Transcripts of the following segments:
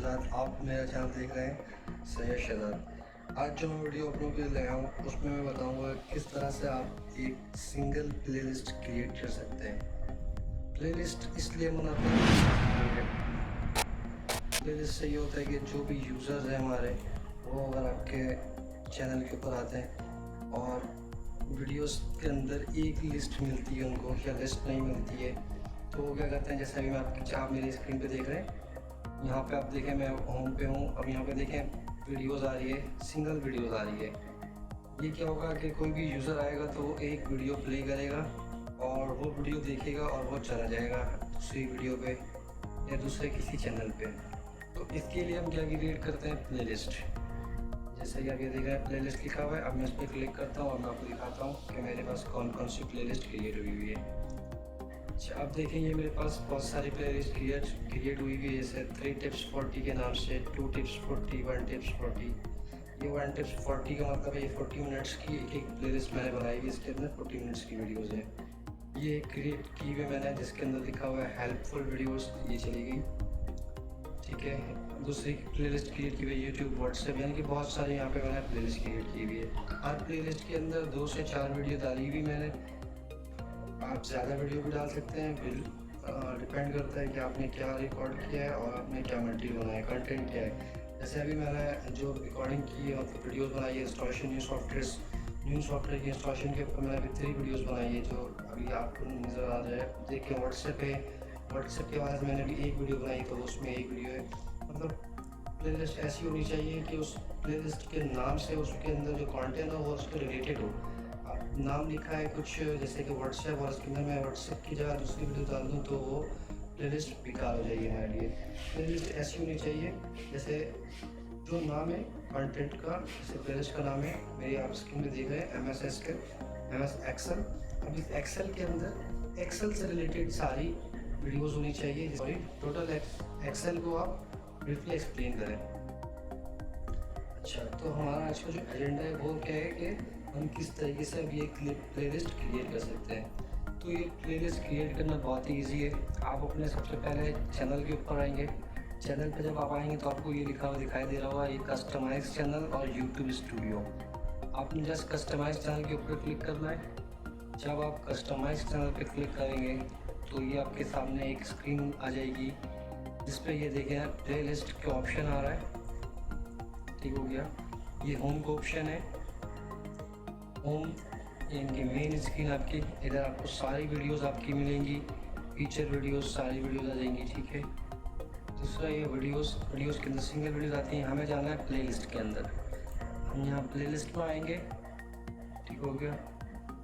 शहजाद। आप मेरा चैनल देख रहे हैं सैयद शहजाद। आज जो मैं वीडियो अपलोड के लिए आया हूँ उसमें मैं बताऊँगा किस तरह से आप एक सिंगल प्लेलिस्ट क्रिएट कर सकते हैं। प्लेलिस्ट इसलिए बनाते हैं, प्लेलिस्ट से ये होता है कि जो भी यूज़र्स हैं हमारे, वो अगर आपके चैनल के ऊपर आते हैं और वीडियोस के अंदर एक लिस्ट मिलती है उनको या लिस्ट नहीं मिलती है, तो वो क्या करते हैं, जैसे अभी आप मेरी स्क्रीन पे देख रहे हैं, यहाँ पे आप देखें मैं होम पे हूँ। अब यहाँ पे देखें वीडियोस आ रही है, सिंगल वीडियोस आ रही है। ये क्या होगा कि कोई भी यूज़र आएगा तो वो एक वीडियो प्ले करेगा और वो वीडियो देखेगा और वो चला जाएगा दूसरी वीडियो पे या दूसरे किसी चैनल पे। तो इसके लिए हम क्या क्रिएट करते हैं, प्लेलिस्ट। जैसे कि आप ये देख रहे हैं प्लेलिस्ट लिखा हुआ है। अब मैं इस पर क्लिक करता हूँ और मैं आपको दिखाता हूँ कि मेरे पास कौन कौन सी प्लेलिस्ट क्रिएट हुई हुई है। अच्छा, आप देखेंगे मेरे पास बहुत सारी प्लेलिस्ट क्रिएट हुई हुई है, जैसे 3 tips 40 के नाम से, 2 tips 40, 1 tips 40। ये 1 tips 40 का मतलब है ये 40 मिनट्स की एक प्लेलिस्ट मैंने बनाई हुई, इसके अंदर 40 मिनट्स की वीडियोस है। ये क्रिएट की हुई मैंने, जिसके अंदर लिखा हुआ है हेल्पफुल वीडियोस, ये चली गई, ठीक है। दूसरी प्लेलिस्ट क्रिएट की हुई है यूट्यूब, व्हाट्सएप, यानी कि बहुत सारे यहाँ पे मैंने प्लेलिस्ट क्रिएट की हुई है। हर प्लेलिस्ट के अंदर 2 से 4 वीडियो डाली हुई मैंने। आप ज़्यादा वीडियो भी डाल सकते हैं, डिपेंड करता है कि आपने क्या रिकॉर्ड किया है और आपने क्या मटेरियल बनाया है, कंटेंट क्या है। जैसे अभी मैंने जो रिकॉर्डिंग की है और वीडियोस बनाई है, इंस्टॉलेशन न्यू सॉफ्टवेयर की इंस्टॉलेशन के ऊपर मैंने अभी 3 वीडियोस बनाई है, जो अभी आपको नज़र आ जाए। देखिए व्हाट्सएप के बाद मैंने भी एक वीडियो बनाई, तो उसमें एक वीडियो है। मतलब प्लेलिस्ट ऐसी होनी चाहिए कि उस प्लेलिस्ट के नाम से उसके अंदर जो कंटेंट हो वो उसके रिलेटेड हो। नाम लिखा है कुछ जैसे कि व्हाट्सएप और उसके अंदर मैं व्हाट्सएप की जगह दूसरी वीडियो डाल दूँ तो वो प्लेलिस्ट बेकार हो जाएगी हमारे लिए। प्लेलिस्ट ऐसी होनी चाहिए जैसे जो नाम है कंटेंट का, जैसे प्लेलिस्ट का नाम है मेरी आप स्क्रीन में देख रहे हैं MS एक्सेल। अब इस एक्सेल के अंदर एक्सेल से रिलेटेड सारी वीडियोज़ होनी चाहिए। सॉरी, टोटल एक्सेल को आप ब्रीफली एक्सप्लेन करें। अच्छा, तो हमारा आज का जो एजेंडा है वो क्या है कि हम किस तरीके से अभी एक प्लेलिस्ट क्रिएट कर सकते हैं। तो ये प्लेलिस्ट क्रिएट करना बहुत ही ईजी है। आप अपने सबसे पहले चैनल के ऊपर आएंगे। चैनल पे जब आप आएंगे तो आपको ये लिखा हुआ दिखाई दे रहा होगा, ये कस्टमाइज चैनल और यूट्यूब स्टूडियो। आपने जस्ट कस्टमाइज चैनल के ऊपर क्लिक करना है। जब आप कस्टमाइज चैनल पे क्लिक करेंगे तो ये आपके सामने एक स्क्रीन आ जाएगी, जिस पे ये देखें प्लेलिस्ट का ऑप्शन आ रहा है, ठीक हो गया। ये होम का ऑप्शन है, होम इनकी मेन स्क्रीन आपकी, इधर आपको सारी वीडियोस आपकी मिलेंगी, फीचर वीडियोस, सारी वीडियोस आ जाएंगी, ठीक है। दूसरा ये वीडियोस के अंदर सिंगल वीडियोस आती हैं, हमें जाना है प्लेलिस्ट के अंदर। हम यहाँ प्लेलिस्ट में आएंगे, ठीक हो गया।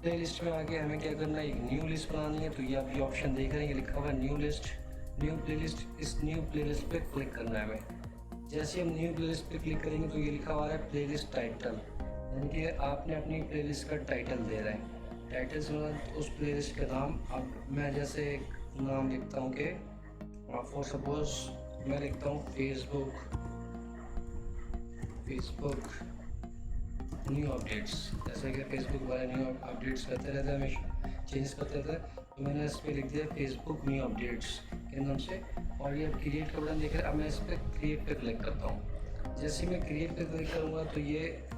प्लेलिस्ट में आके हमें क्या करना है, एक न्यू लिस्ट बनानी है। तो ये आप ये ऑप्शन देख रहे हैं, ये लिखा हुआ है न्यू प्लेलिस्ट। इस न्यू प्लेलिस्ट पे क्लिक करना है हमें। जैसे हम न्यू प्लेलिस्ट पे क्लिक करेंगे तो ये लिखा हुआ है प्लेलिस्ट टाइटल, यानी कि आपने अपनी प्लेलिस्ट का टाइटल दे रहे हैं। टाइटल से मतलब उस प्लेलिस्ट का नाम। अब मैं जैसे एक नाम लिखता हूँ कि फॉर सपोज मैं लिखता हूँ फेसबुक न्यू अपडेट्स। जैसे कि फेसबुक वाले न्यू अपडेट्स करते रहते हैं, हमें चेंज करते रहते हैं, तो मैंने इस पर लिख दिया फेसबुक न्यू अपडेट्स के नाम से। और ये अब क्रिएट का बटन देख रहे हैं। अब मैं इस पर क्रिएट पे क्लिक करता हूँ। जैसे मैं क्रिएट पे क्लिक करूँगा तो ये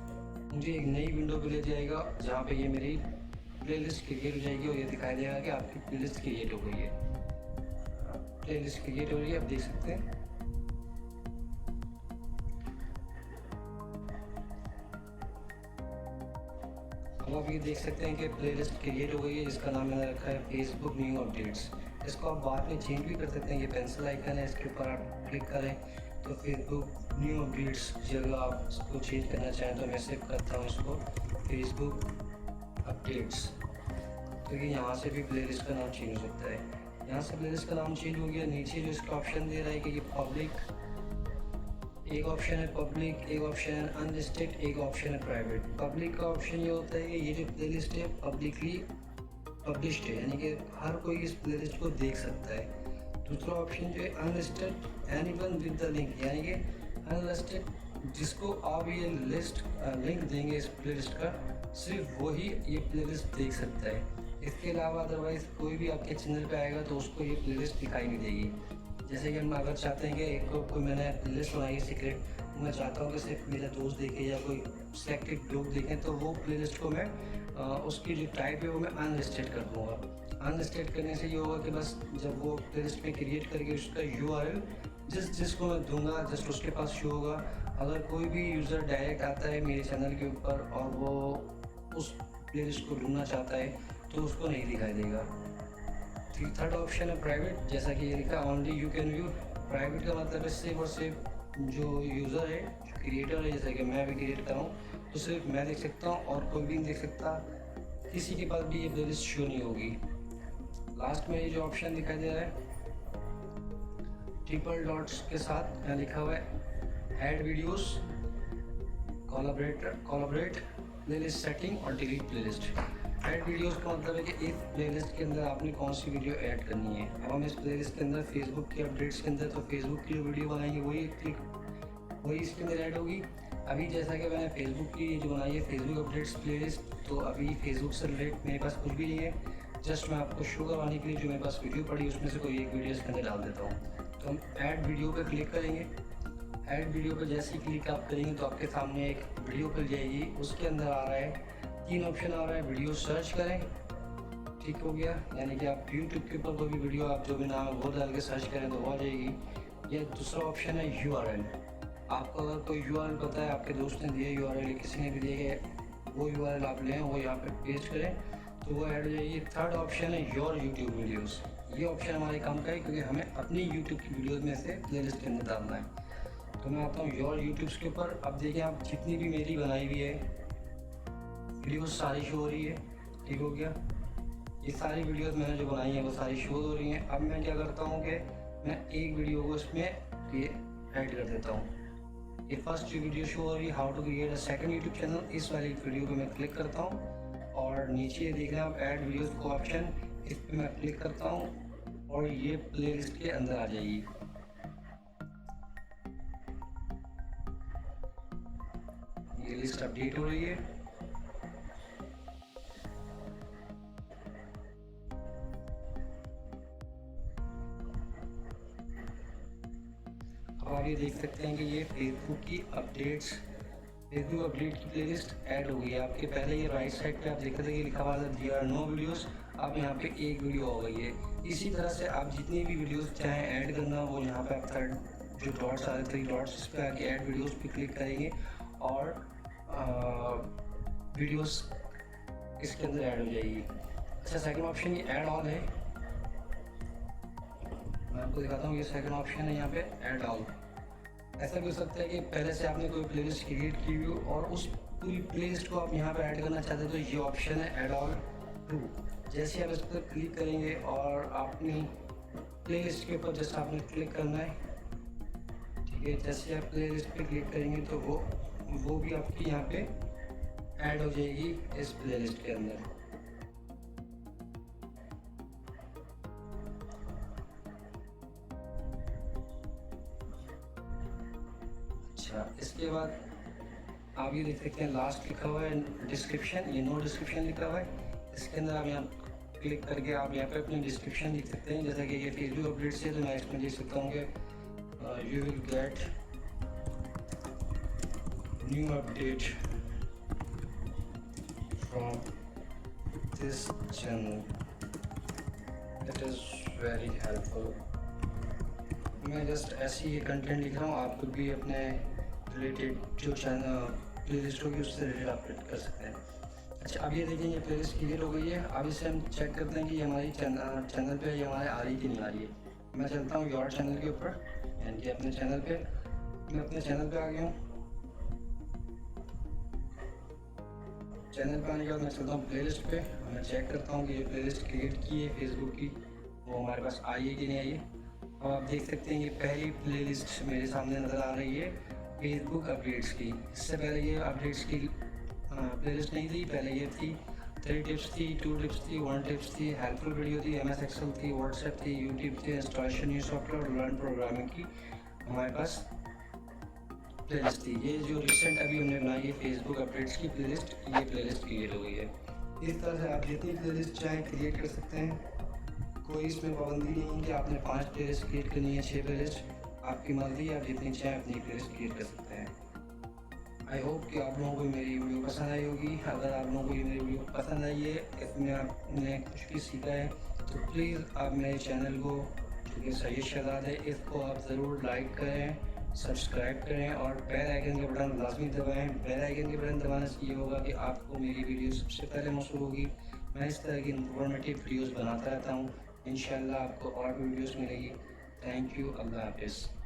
मुझे एक नई विंडो पे ले जाएगा, जहाँ पे ये मेरी प्लेलिस्ट क्रिएट हो जाएगी और ये दिखाई देगा कि आपकी प्लेलिस्ट क्रिएट हो गई है। प्लेलिस्ट क्रिएट हो रही है, आप देख सकते हैं। अब आप ये देख सकते हैं कि प्लेलिस्ट क्रिएट हो गई है, जिसका नाम मैंने रखा है फेसबुक न्यू अपडेट्स। इसको आप बाद में चेंज भी कर सकते हैं। ये पेंसिल आइकन है, इसके ऊपर आप क्लिक करें तो फेसबुक न्यू अपडेट्स जगह आप इसको चेंज करना चाहें तो मैं सेव करता हूँ इसको फेसबुक अपडेट्स। तो ये यहाँ से भी प्लेलिस्ट का नाम चेंज हो सकता है। यहाँ से प्लेलिस्ट का नाम चेंज हो गया। नीचे जो इसका ऑप्शन दे रहा है कि ये पब्लिक, एक ऑप्शन है पब्लिक, एक ऑप्शन है अनलिस्टेड, एक ऑप्शन है प्राइवेट। पब्लिक का ऑप्शन ये होता है कि ये जो प्लेलिस्ट है पब्लिकली पब्लिश्ड है, यानी कि हर कोई इस प्लेलिस्ट को देख सकता है। दूसरा ऑप्शन जो है unlisted, anyone with the link, यानी कि अनलिस्टेड जिसको आप ये लिंक देंगे इस प्लेलिस्ट का, सिर्फ वही ये प्लेलिस्ट देख सकता है। इसके अलावा अदरवाइज़ कोई भी आपके चैनल पे आएगा तो उसको ये प्लेलिस्ट दिखाई नहीं देगी। जैसे कि हम अगर चाहते हैं कि एक कोई मैंने प्लेलिस्ट बनाई है सीक्रेट, मैं चाहता हूँ कि सिर्फ मेरा दोस्त देखे या कोई सिलेक्टेड लोग देखें, तो वो प्लेलिस्ट को मैं उसकी जो टाइप है वो मैं अनलिस्टेड कर दूँगा। अनलिस्टेड करने से ये होगा कि बस जब वो प्लेलिस्ट में क्रिएट करके उसका URL जिसको मैं दूंगा जस्ट उसके पास शो होगा। अगर कोई भी यूज़र डायरेक्ट आता है मेरे चैनल के ऊपर और वो उस प्लेलिस्ट को ढूंढना चाहता है तो उसको नहीं दिखाई देगा। थर्ड ऑप्शन है प्राइवेट, जैसा कि ये लिखा only you can view. Private का मतलब है सिर्फ और सिर्फ जो यूज़र है, जो क्रिएटर है, जैसे कि मैं भी क्रिएट कर रहा हूँ तो सिर्फ मैं देख सकता हूँ और कोई भी नहीं देख सकता, किसी के पास भी ये प्लेलिस्ट शो नहीं होगी। लास्ट में ये जो ऑप्शन दिखाई दे रहा है ट्रिपल डॉट्स के साथ यहाँ लिखा हुआ है add videos, collaborate, playlist setting और डिलीट प्लेलिस्ट। ऐड वीडियोस का मतलब है कि इस प्लेलिस्ट के अंदर आपने कौन सी वीडियो ऐड करनी है। अब हम इस प्लेलिस्ट के अंदर फेसबुक के अपडेट्स के अंदर तो फेसबुक की जो वीडियो बनाएंगे वही इसके अंदर ऐड होगी। अभी जैसा कि मैंने फेसबुक की जो बनाई है फेसबुक अपडेट्स प्लेलिस्ट, तो अभी फेसबुक से रिलेटेड मेरे पास कुछ भी नहीं है, जस्ट मैं आपको शो करवाने के लिए जो मेरे पास वीडियो पड़ी उसमें से कोई एक वीडियो इसके अंदर डाल देता हूँ। तो हम ऐड वीडियो पर क्लिक करेंगे। ऐड वीडियो पर जैसे ही क्लिक आप करेंगे तो आपके सामने एक वीडियो खुल जाएगी। उसके अंदर आ रहा है 3 ऑप्शन आ रहा है। वीडियो सर्च करें, ठीक हो गया, यानी कि आप यूट्यूब के ऊपर कोई भी वीडियो आप जो भी नाम है वो डाल के सर्च करें तो वो आ जाएगी। या दूसरा ऑप्शन है URL। आपको अगर कोई URL पता है, आपके दोस्त ने दिया URL या किसी ने भी दिया है, वो URL आप लें, वो यहाँ पे पेस्ट करें तो वो ऐड हो जाएगी। थर्ड ऑप्शन है योर यूट्यूब वीडियोस। ये ऑप्शन हमारे काम का है क्योंकि हमें अपनी यूट्यूब की वीडियोस में से प्लेलिस्ट के अंदर डालना है। तो मैं आता हूँ योर यूट्यूब्स के ऊपर। अब देखिए आप जितनी भी मेरी बनाई हुई है वीडियोस सारी शो हो रही है, ठीक हो गया। ये सारी वीडियोस मैंने जो बनाई है वो सारी शो हो रही हैं। अब मैं क्या करता हूँ कि मैं एक वीडियो को इसमें ये ऐड कर देता हूँ। ये फर्स्ट जो वीडियो शो हो रही है how to create a second YouTube channel, इस वाली वीडियो पे मैं क्लिक करता हूँ और नीचे देख रहे हैं आप ऐड वीडियोस को ऑप्शन, इस पर मैं क्लिक करता हूँ और ये प्लेलिस्ट के अंदर आ जाएगी। ये लिस्ट अपडेट हो रही है। अब आप ये देख सकते हैं कि ये फेसबुक अपडेट की प्लेलिस्ट ऐड हो गई है आपके। पहले ये राइट साइड पे आप देख रहे थे लिखा हुआ था देयर आर नो वीडियोस, अब यहाँ पे एक वीडियो हो गई है। इसी तरह से आप जितनी भी वीडियोस चाहें ऐड करना वो यहाँ पे आप थर्ड जो डॉट्स आ रहे 3 डॉट्स इस पर आके ऐड वीडियोस पे क्लिक करेंगे और वीडियोस इसके अंदर ऐड हो जाएगी। अच्छा, सेकंड ऑप्शन ये ऐड ऑल है, मैं आपको दिखाता हूँ। ये सेकंड ऑप्शन है यहाँ पे ऐड ऑल। ऐसा भी हो सकता है कि पहले से आपने कोई प्लेलिस्ट क्रिएट की हुई हो और उस पूरी प्लेलिस्ट को आप यहाँ पे ऐड करना चाहते हैं, तो ये ऑप्शन है ऐड ऑल टू। जैसे आप इस पर क्लिक करेंगे और अपनी प्लेलिस्ट के ऊपर जैसे आपने क्लिक करना है, ठीक है, जैसे आप प्लेलिस्ट पे क्लिक करेंगे तो वो भी आपकी यहाँ पे ऐड हो जाएगी इस प्लेलिस्ट के अंदर। अच्छा, इसके बाद आप ये देख सकते हैं लास्ट लिखा हुआ है डिस्क्रिप्शन, ये नो डिस्क्रिप्शन लिखा हुआ है। इसके अंदर आप यहाँ क्लिक करके आप यहाँ पे अपनी डिस्क्रिप्शन लिख सकते हैं। जैसा कि ये फेसबुक अपडेट से तो मैं इसमें लिख सकता हूँ कि you will get new update from this channel, it is very helpful. मैं जस्ट ऐसे ही कंटेंट लिख रहा हूँ, आप खुद भी अपने रिलेटेड जो चैनल प्लेलिस्ट होगी उससे रिलेटेड अपडेट कर सकते हैं। अच्छा, अब ये देखें ये प्लेलिस्ट क्लियर हो गई है। अब इसे हम चेक करते हैं कि ये हमारी चैनल पे ये हमारे आ रही कि नहीं आ रही है। मैं चलता हूँ योर चैनल के ऊपर, यानी कि अपने चैनल पे। मैं अपने चैनल पे आ गया हूँ। चैनल पे आने के बाद मैं चलता हूँ प्लेलिस्ट पे, मैं चेक करता हूँ कि ये प्लेलिस्ट क्रिएट की है फेसबुक की वो हमारे पास आई है कि नहीं आई है। अब आप देख सकते हैं ये पहली प्लेलिस्ट मेरे सामने नज़र आ रही है फेसबुक अपडेट्स की। इससे पहले ये अपडेट्स की प्लेलिस्ट नहीं थी, पहले ये थी 3 टिप्स थी, 2 टिप्स थी, 1 टिप्स थी, हेल्पफुल वीडियो थी, MS एक्सेल थी, व्हाट्सएप थी, यूट्यूब थी, इंस्टॉलेशन न्यू सॉफ्टवेयर और लर्न प्रोग्रामिंग की हमारे पास प्लेलिस्ट थी। ये जो रिसेंट अभी हमने बनाई है फेसबुक अपडेट्स की प्लेलिस्ट, ये प्लेलिस्ट क्रिएट हो गई है। इस तरह से आप जितनी प्लेलिस्ट चाहें क्रिएट कर सकते हैं, कोई इसमें पाबंदी नहीं है कि आपने 5 प्लेलिस्ट क्रिएट करनी है, 6 प्लेलिस्ट, आपकी मर्ज़ी, आप जितनी चाहें अपनी प्लेलिस्ट क्रिएट कर सकते हैं। आई होप कि आप लोगों को मेरी वीडियो पसंद आई होगी। अगर आप लोगों को ये मेरी वीडियो पसंद आई है, इसमें आपने कुछ भी सीखा है, तो प्लीज़ आप मेरे चैनल को, जो कि सैयद शहजाद है, इसको आप ज़रूर लाइक करें, सब्सक्राइब करें और बेल आइकन के बटन लाजमी दबाएं। बेल आइकन के बटन दबाने से ये होगा कि आपको मेरी वीडियो सबसे पहले मौसूल होगी। मैं इस तरह की इंफॉर्मेटिव वीडियोज़ बनाता रहता हूँ। इंशाल्लाह आपको और भी वीडियोज़ मिलेगी। Thank you. अल्लाह हाफिज़।